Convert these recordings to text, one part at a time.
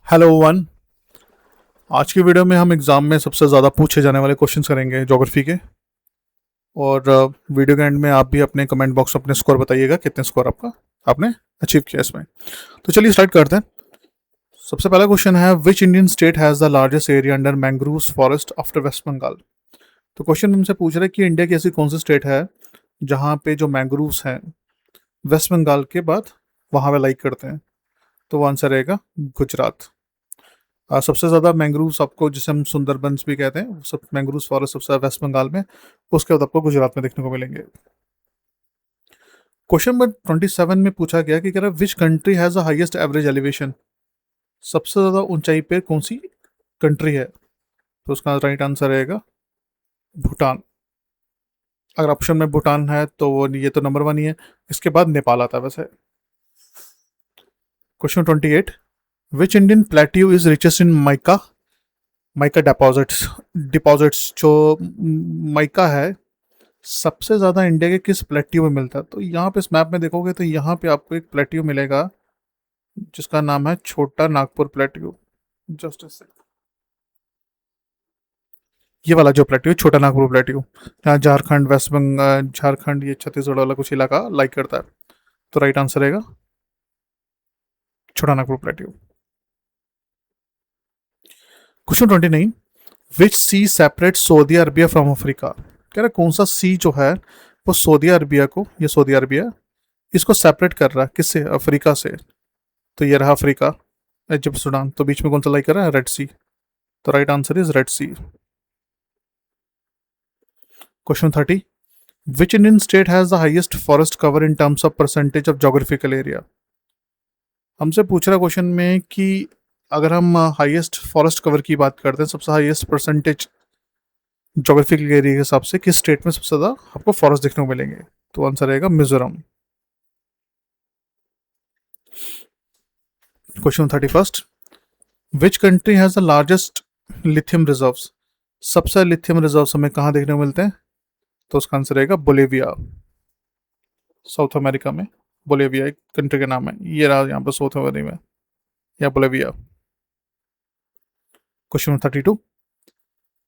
Hello one. आज की video में हम एग्ज़ाम में सबसे ज़्यादा पूछे जाने वाले क्वेश्चंस करेंगे ज्योग्राफी के। और वीडियो के एंड में आप भी अपने कमेंट बॉक्स में अपने स्कोर बताइएगा कितने स्कोर आपने अचीव किया इसमें। तो चलिए स्टार्ट करते हैं। सबसे पहला क्वेश्चन है, which Indian state has the largest area under mangrove forest after West Bengal. तो क्वेश्चन हमसे पूछ रहा है कि इंडिया की ऐसी कौन सी स्टेट है जहाँ पे जो मैंग्रोव्स हैं वेस्ट बंगाल के बाद वहाँ पे लाइक करते हैं। तो वो आंसर रहेगा गुजरात। सबसे ज़्यादा मैंग्रोव्स आपको, जिसे हम सुंदरबंस भी कहते हैं, वो सब मैंग्रोव्स फॉरेस्ट सबसे ज़्यादा वेस्ट बंगाल में, उसके बाद आपको गुजरात में देखने को मिलेंगे। क्वेश्चन नंबर 27 में पूछा गया कि कह रहा है, which country has the highest average elevation. सबसे ज़्यादा ऊंचाई पे कौन सी कंट्री है। तो उसका राइट आंसर रहेगा भूटान। अगर ऑप्शन में भूटान है तो वो, ये तो नंबर वन ही है। इसके बाद नेपाल आता है वैसे। Question 28, which Indian plateau is richest in mica. Mica deposits deposits जो माइका है, सबसे ज़्यादा इंडिया के किस प्लेट्यू में मिलता है। तो यहाँ पे इस मैप में देखोगे तो यहाँ पे आपको एक प्लेट्यू मिलेगा जिसका नाम है छोटा नागपुर प्लेट्यू। जस्ट ये वाला जो प्लेट्यू, छोटा नागपुर प्लेट्यू, यहाँ झारखंड, वेस्ट बंगाल, झारखंड, ये छत्तीसगढ़ वाला कुछ इलाका लाइक करता है। तो राइट आंसर रहेगा Chota Nagpur plateau. Question 29, which sea separate Saudi Arabia from Africa. कह रहा कौन सा सी जो है वो सऊदी अरबिया को, ये सऊदी अरबिया, इसको सेपरेट कर रहा है किससे, अफ्रीका से। तो ये रहा अफ्रीका, इजिप्ट, सूडान। तो बीच में कौन सा लाई कर रहा है, रेड सी। तो right answer is red sea. Question 30, which Indian state has the highest forest cover in terms of percentage of geographical area. हमसे पूछ रहा क्वेश्चन में कि अगर हम हाईएस्ट फॉरेस्ट कवर की बात करते हैं, सबसे हाईएस्ट परसेंटेज जोग्राफिकल एरिया के हिसाब से किस स्टेट में सबसे ज़्यादा आपको फॉरेस्ट देखने को मिलेंगे। तो आंसर रहेगा Mizoram. Question 31, which country has the largest lithium reserves. सबसे लिथियम रिजर्व्स हमें कहाँ देखने को मिलते हैं। तो उसका आंसर रहेगा बोलेविया, साउथ अमेरिका में। बोलेविया एक कंट्री का नाम है, ये रहा यहाँ पर साउथ अमेरिका में, या बोलेविया। क्वेश्चन 32,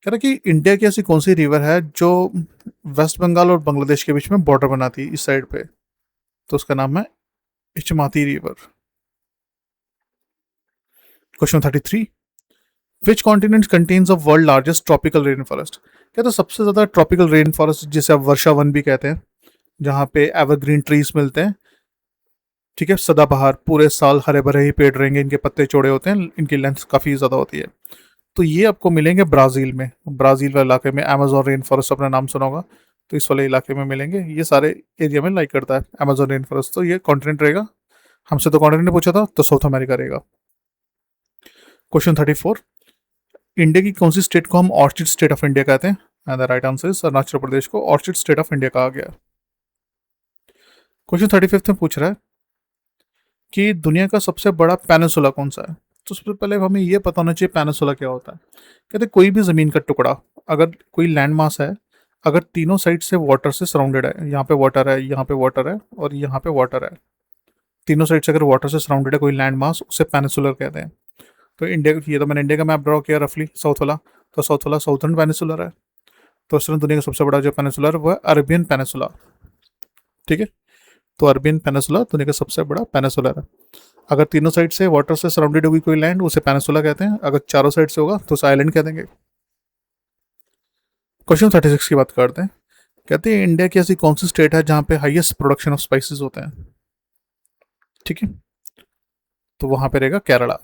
कह रहा कि इंडिया की ऐसी कौन सी रिवर है जो वेस्ट बंगाल और बांग्लादेश के बीच में बॉर्डर बनाती है इस साइड पे। तो उसका नाम है Ichamati river. Question 33, which continent contains of world largest tropical rain forest. कहते हैं सबसे ज़्यादा ट्रॉपिकल रेन फॉरेस्ट, जिसे आप वर्षा वन भी कहते हैं, जहाँ पे एवरग्रीन ट्रीज मिलते हैं। ठीक है, सदाबहार, पूरे साल हरे भरे ही पेड़ रहेंगे, इनके पत्ते चौड़े होते हैं, इनकी लेंथ काफ़ी ज़्यादा होती है। तो ये आपको मिलेंगे ब्राज़ील में, ब्राज़ील वाले इलाके में। अमेजोन रेन फॉरेस्ट अपना नाम सुना होगा, तो इस वाले इलाके में मिलेंगे। ये सारे एरिया में लाइक करता है अमेजोन रेन फॉरेस्ट। तो ये कॉन्टिनेंट रहेगा। हमसे तो कॉन्टिनेंट पूछा था, तो साउथ अमेरिका रहेगा। क्वेश्चन 34, इंडिया की कौन सी स्टेट को हम ऑर्चिड स्टेट ऑफ इंडिया कहते हैं। And the right answer is Arunachal Pradesh को ऑर्चिड स्टेट ऑफ इंडिया कहा गया। क्वेश्चन 35 में पूछ रहा है कि दुनिया का सबसे बड़ा पेनिसुला कौन सा है। तो सबसे पहले हमें यह पता होना चाहिए पेनिसुला क्या होता है। कहते हैं कोई भी ज़मीन का टुकड़ा, अगर कोई लैंड मास है, अगर तीनों साइड से वाटर से सराउंडेड है, यहाँ पे वाटर है, यहाँ पे वाटर है और यहाँ पे वाटर है, तीनों साइड से अगर वाटर से सराउंडेड है कोई लैंड मास, उसे पेनिसुलर कहते हैं। तो इंडिया, ये तो मैंने इंडिया का मैप ड्रॉ किया रफली, साउथ वाला। तो साउथ वाला साउथर्न पेनिसुलर है। तो इस तरह दुनिया का सबसे बड़ा जो पेनिसुलर है वो है अरबियन पेनिसुला। ठीक है, तो अरबियन पेनिसुला दुनिया का सबसे बड़ा पेनिसुलर है। अगर तीनों साइड से वाटर से सराउंडेड होगी कोई लैंड, उसे पेनिसुला कहते हैं। अगर चारों साइड से होगा तो उसे आइलैंड कह देंगे। क्वेश्चन 36 की बात करते हैं। कहते हैं इंडिया की ऐसी कौन सी स्टेट है जहाँ पे हाईएस्ट प्रोडक्शन ऑफ स्पाइसेस होते हैं। ठीक है, तो वहां पे रहेगा केरला।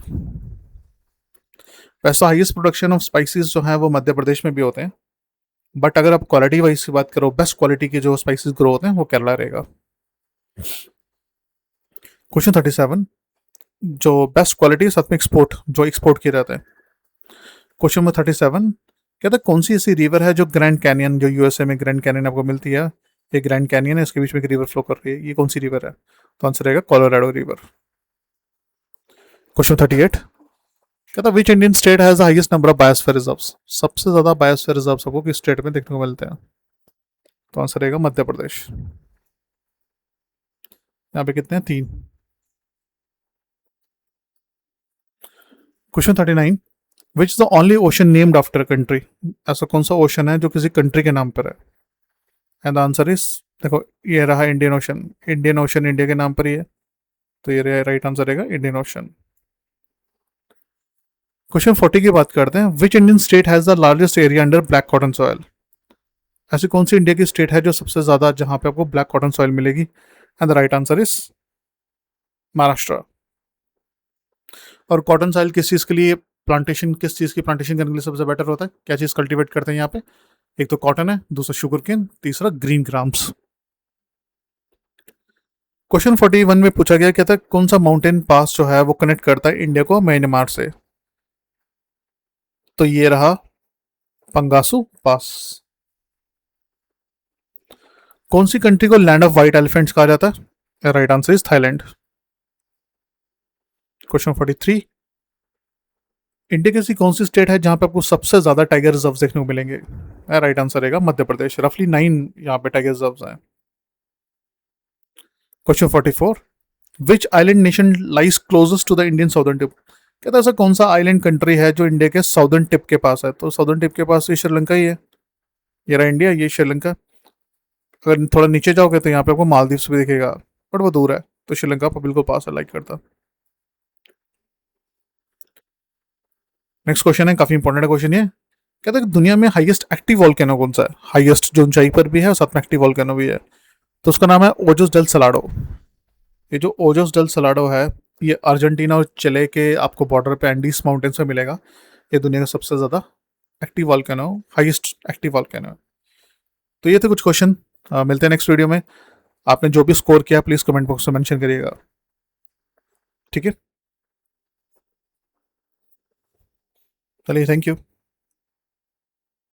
वैसा हाईएस्ट प्रोडक्शन ऑफ स्पाइसेस जो है वो मध्य प्रदेश में भी होते हैं, बट अगर आप क्वालिटी वाइज की बात करो, बेस्ट क्वालिटी के जो स्पाइसेस ग्रो होते हैं वो केरला रहेगा। क्वेश्चन 37, जो बेस्ट क्वालिटी साथ में एक्सपोर्ट, जो एक्सपोर्ट किए जाते हैं। क्वेश्चन नंबर 37, कहता है कौन सी ऐसी रिवर है जो ग्रैंड कैनियन, जो यूएसए में ग्रैंड कैनियन आपको मिलती है, ये ग्रैंड कैनियन है, इसके बीच में एक रिवर फ्लो कर रही है, ये कौन सी रिवर है। तो आंसर रहेगा कोलोराडो रिवर। क्वेश्चन 38, कहता है which Indian state has the highest number of biosphere reserves. सबसे ज्यादा बायोस्फीयर रिजर्व्स आपको किस स्टेट में देखने को मिलते हैं। तो आंसर रहेगा मध्य प्रदेश। यहाँ पे कितने हैं, तीन। Question 39, which is the only ocean named after country? ऐसा कौन सा ओशन है जो किसी कंट्री के नाम पर है? एंड द आंसर इज, देखो ये रहा Indian ocean. Indian ocean India के नाम पर ही है, तो ये राइट आंसर रहेगा इंडियन ओशन। क्वेश्चन 40 की बात करते हैं। विच Indian state has the largest area under black cotton soil? ऐसी कौन सी इंडिया की स्टेट है जो सबसे ज्यादा, जहां पे आपको ब्लैक कॉटन सॉइल मिलेगी? And the right answer is Maharashtra. और कॉटन सॉइल किस चीज के लिए, प्लांटेशन, किस चीज की प्लांटेशन करने के लिए सबसे बेटर होता है? क्या चीज कल्टीवेट करते हैं यहाँ पे? एक तो कॉटन है, दूसरा शुगर केन, तीसरा ग्रीन ग्राम्स। क्वेश्चन 41 में पूछा गया, कहता है कौन सा माउंटेन पास जो है वो कनेक्ट करता है इंडिया को म्यांमार से? तो ये रहा पंगासू पास। कौन सी कंट्री को लैंड ऑफ व्हाइट एलिफेंट्स कहा जाता है? Right answer is Thailand. Question 43, India की ऐसी कौन सी स्टेट है जहां पे आपको सबसे ज्यादा टाइगर रिजर्व देखने को मिलेंगे? राइट आंसर रहेगा मध्य प्रदेश। रफली 9 यहाँ पे टाइगर रिजर्व हैं। Question 44, which island nation lies closest to the Indian southern tip? कहता है ऐसा कौन सा आइलैंड कंट्री है जो इंडिया के साउदर्न टिप के पास है? तो साउदर्न टिप के पास ये श्रीलंका ही है। ये रहा इंडिया, ये श्रीलंका। अगर थोड़ा नीचे जाओगे तो यहाँ पे आपको मालदीव्स भी दिखेगा, बट वो दूर है, तो श्रीलंका पर बिल्कुल पास है, लाइक करता। नेक्स्ट क्वेश्चन है, काफी इंपॉर्टेंट क्वेश्चन ये। कहता है कि दुनिया में हाईएस्ट एक्टिव वॉल्केनो कौन सा है? हाईएस्ट जो ऊंचाई पर भी है और साथ में एक्टिव वॉल्केनो भी है, तो उसका नाम है ओजोस डेल सलाडो। ये जो ओजोस डेल सलाडो है, ये अर्जेंटीना और चिले के आपको बॉर्डर पे एंडीज माउंटेन्स में मिलेगा। ये दुनिया का सबसे ज्यादा active volcano, highest active volcano है। तो ये थे कुछ क्वेश्चन। मिलते हैं नेक्स्ट वीडियो में। आपने जो भी स्कोर किया प्लीज कमेंट बॉक्स में मेंशन करिएगा, ठीक है? चलिए, थैंक यू।